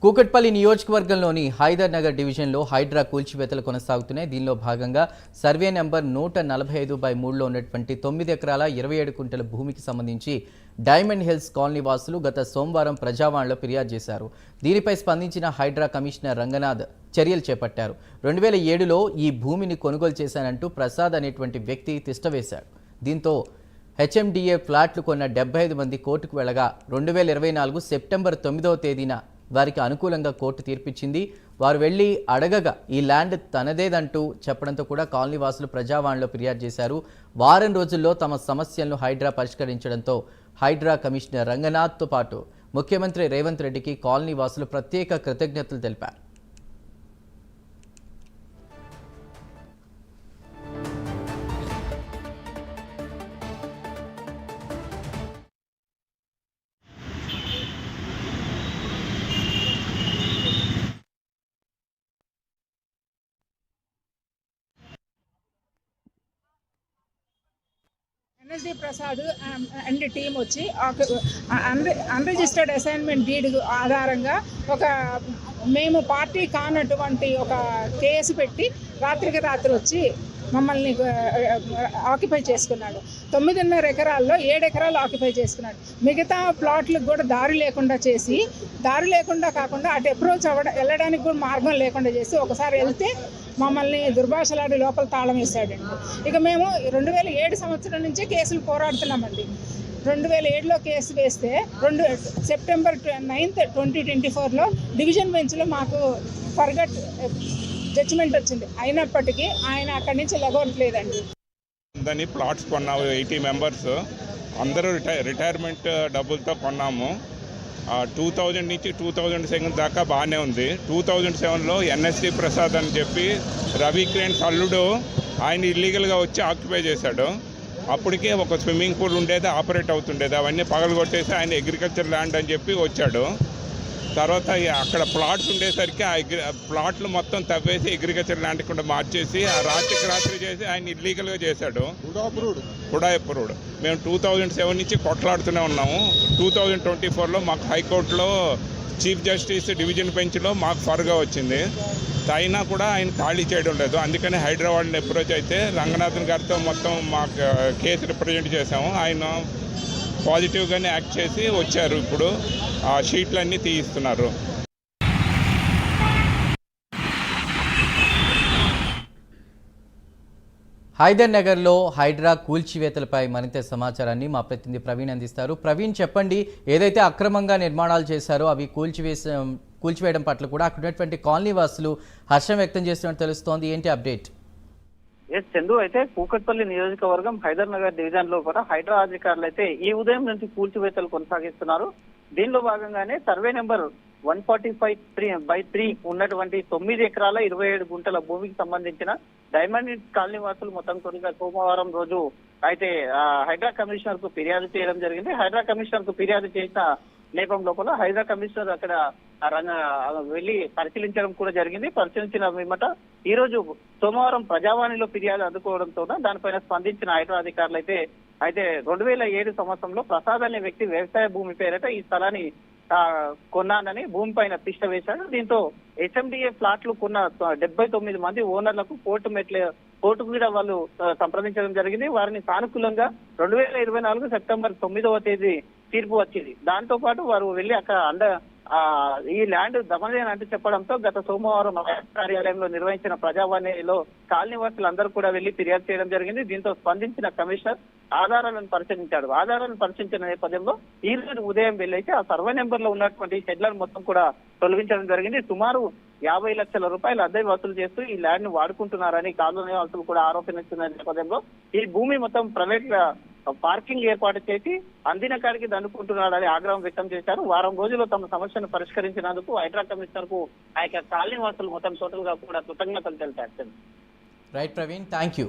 కూకట్పల్లి నియోజకవర్గంలోని హైదర్ నగర్ డివిజన్లో హైడ్రా కూల్చివేతలు కొనసాగుతున్నాయి. దీనిలో భాగంగా సర్వే నెంబర్ 145/3లో ఉన్నటువంటి 9 ఎకరాల 27 కుంటల భూమికి సంబంధించి డైమండ్ హిల్స్ కాలనీ వాసులు గత సోమవారం ప్రజావాణిలో ఫిర్యాదు చేశారు. దీనిపై స్పందించిన హైడ్రా కమిషనర్ రంగనాథ్ చర్యలు చేపట్టారు. 2007లో ఈ భూమిని కొనుగోలు చేశానంటూ ప్రసాద్ అనేటువంటి వ్యక్తి తిష్టవేశాడు. దీంతో హెచ్ఎండిఏ ఫ్లాట్లు కొన్న 75 మంది కోర్టుకు వెళ్లగా 2024 సెప్టెంబర్ 9వ తేదీన వారికి అనుకూలంగా కోర్టు తీర్పిచ్చింది. వారు వెళ్లి అడగగా ఈ ల్యాండ్ తనదేదంటూ చెప్పడంతో కూడా కాలనీ వాసులు ప్రజావాణిలో ఫిర్యాదు చేశారు. వారం రోజుల్లో తమ సమస్యలను హైడ్రా పరిష్కరించడంతో హైడ్రా కమిషనర్ రంగనాథ్తో పాటు ముఖ్యమంత్రి రేవంత్ రెడ్డికి కాలనీ వాసులు ప్రత్యేక కృతజ్ఞతలు తెలిపారు. ఎన్ఎస్డి ప్రసాద్ అండ్ టీం వచ్చి అన్రిజిస్టర్డ్ అసైన్మెంట్ డీడ్ ఆధారంగా మేము పార్టీ కానటువంటి ఒక కేసు పెట్టి రాత్రికి రాత్రి వచ్చి మమ్మల్ని ఆక్యుపై చేసుకున్నాడు. 9.5 ఎకరాల్లో 7 ఎకరాలు ఆక్యుపై చేసుకున్నాడు. మిగతా ప్లాట్లకు కూడా దారి లేకుండా కాకుండా అటు అప్రోచ్ వెళ్ళడానికి కూడా మార్గం లేకుండా చేసి ఒకసారి వెళ్తే మమ్మల్ని దుర్భాషలాడి లోపల తాళం వేశాడండి. ఇక మేము 2007 సంవత్సరం నుంచే కేసులు పోరాడుతున్నామండి. 2007లో కేసు వేస్తే సెప్టెంబర్ 9th 2024లో డివిజన్ బెంచ్లో మాకు ఫర్గట్ జడ్జిమెంట్ వచ్చింది. అయినప్పటికీ ఆయన అక్కడి నుంచి లెగవట్లేదండి. దాన్ని ప్లాట్స్ కొన్నాము 80 మెంబర్స్ అందరూ రిటైర్మెంట్ డబ్బులతో కొన్నాము. 2000 నుంచి 2007 దాకా బాగానే ఉంది. 2007లో ఎన్ఎస్డి ప్రసాద్ అని చెప్పి రవి క్రేన్స్ అల్లుడు ఆయన ఇల్లీగల్గా వచ్చి ఆక్యుపై చేశాడు. అప్పటికే ఒక స్విమ్మింగ్ పూల్ ఉండేది, ఆపరేట్ అవుతుండేది. అవన్నీ పగలగొట్టేసి ఆయన అగ్రికల్చర్ ల్యాండ్ అని చెప్పి వచ్చాడు. తర్వాత అక్కడ ప్లాట్స్ ఉండేసరికి ఆ ప్లాట్లు మొత్తం తవ్వేసి అగ్రికల్చర్ ల్యాండ్ కూడా మార్చేసి ఆ రాత్రి చేసి ఆయన ఇల్లీగల్గా చేశాడు. హుడా అప్రూవ్డ్. మేము 2007 నుంచి కొట్లాడుతూనే ఉన్నాము. 2024లో మాకు హైకోర్టులో చీఫ్ జస్టిస్ డివిజన్ బెంచ్లో మాకు ఫర్గా వచ్చింది. అయినా కూడా ఆయన ఖాళీ చేయడం లేదు. అందుకని హైదరాబాద్ని అప్రోచ్ అయితే రంగనాథన్ గారితో మొత్తం మాకు కేసు రిప్రజెంట్ చేసాము. ఆయన పాజిటివ్గానే యాక్ట్ చేసి వచ్చారు. ఇప్పుడు ఆ షీట్లన్నీ తీయిస్తున్నారు. హైదర్ నగర్లో హైడ్రా కూల్చివేతలపై మరింత సమాచారాన్ని మా ప్రతినిధి ప్రవీణ్ అందిస్తారు. ప్రవీణ్, చెప్పండి, ఏదైతే అక్రమంగా నిర్మాణాలు చేశారో అవి కూల్చివేయడం పట్ల కూడా అక్కడ ఉన్నటువంటి కాలనీ వాసులు హర్షం వ్యక్తం చేస్తున్నట్టు తెలుస్తోంది. ఏంటి అప్డేట్? చందు, అయితే కూకట్పల్లి నియోజకవర్గం హైదర్ నగర్ డివిజన్ లో కూడా హైడ్రా అధికారులు అయితే ఈ ఉదయం నుంచి కూల్చివేతలు కొనసాగిస్తున్నారు. దీనిలో భాగంగానే సర్వే నెంబర్ 145/3 ఉన్నటువంటి 9 ఎకరాల 27 గుంటల భూమికి సంబంధించిన డైమండ్ కాలనీ వాసులు మొత్తం కొద్దిగా సోమవారం రోజు అయితే హైడ్రా కమిషనర్ కు ఫిర్యాదు చేయడం జరిగింది. హైడ్రా కమిషనర్ కు ఫిర్యాదు చేసిన నేపథ్యం లోపల హైడ్రా కమిషనర్ అక్కడ వెళ్లి పరిశీలించడం కూడా జరిగింది. పరిశీలించిన మీమట ఈ రోజు సోమవారం ప్రజావాణిలో ఫిర్యాదు అందుకోవడంతో దానిపైన స్పందించిన హైడ్రా అధికారులు అయితే 2007 సంవత్సరంలో ప్రసాద్ అనే వ్యక్తి వ్యవసాయ భూమి పేరిట ఈ స్థలాన్ని కొన్నానని భూమి పైన తిష్ట వేశాడు. దీంతో హెచ్ఎండిఏ ఫ్లాట్లు కొన్న 79 మంది ఓనర్లకు కోర్టు మీద వాళ్ళు సంప్రదించడం జరిగింది. వారిని సానుకూలంగా 2024 సెప్టెంబర్ 9వ తేదీ తీర్పు వచ్చింది. దాంతో పాటు వారు వెళ్లి అక్కడ ఈ ల్యాండ్ దమనలేని అంటూ చెప్పడంతో గత సోమవారం కార్యాలయంలో నిర్వహించిన ప్రజావాణిలో కాలనీ వాసులందరూ కూడా వెళ్లి ఫిర్యాదు చేయడం జరిగింది. దీంతో స్పందించిన కమిషనర్ ఆధారాలను పరిశీలించాడు. ఆధారాలను పరిశీలించిన నేపథ్యంలో ఈ రోజు ఉదయం వెళ్ళైతే ఆ సర్వే నెంబర్ లో ఉన్నటువంటి షెడ్లను మొత్తం కూడా తొలగించడం జరిగింది. సుమారు 50 లక్షల రూపాయలు అద్దె వసూలు చేస్తూ ఈ ల్యాండ్ ను వాడుకుంటున్నారని కాలనీ వాసులు కూడా ఆరోపిస్తున్న నేపథ్యంలో ఈ భూమి మొత్తం ప్రైవేట్ పార్కింగ్ ఏర్పాటు చేసి అందిన కాడికి దండుకుంటున్నాడని ఆగ్రహం వ్యక్తం చేశారు. వారం రోజుల్లో తమ సమస్యను పరిష్కరించినందుకు హైడ్రా కమిషనర్ కు ఆ యొక్క కాలనీ వాసులు మొత్తం టోటల్ గా కూడా కృతజ్ఞతలు తెలిపారు. Right Praveen, thank you.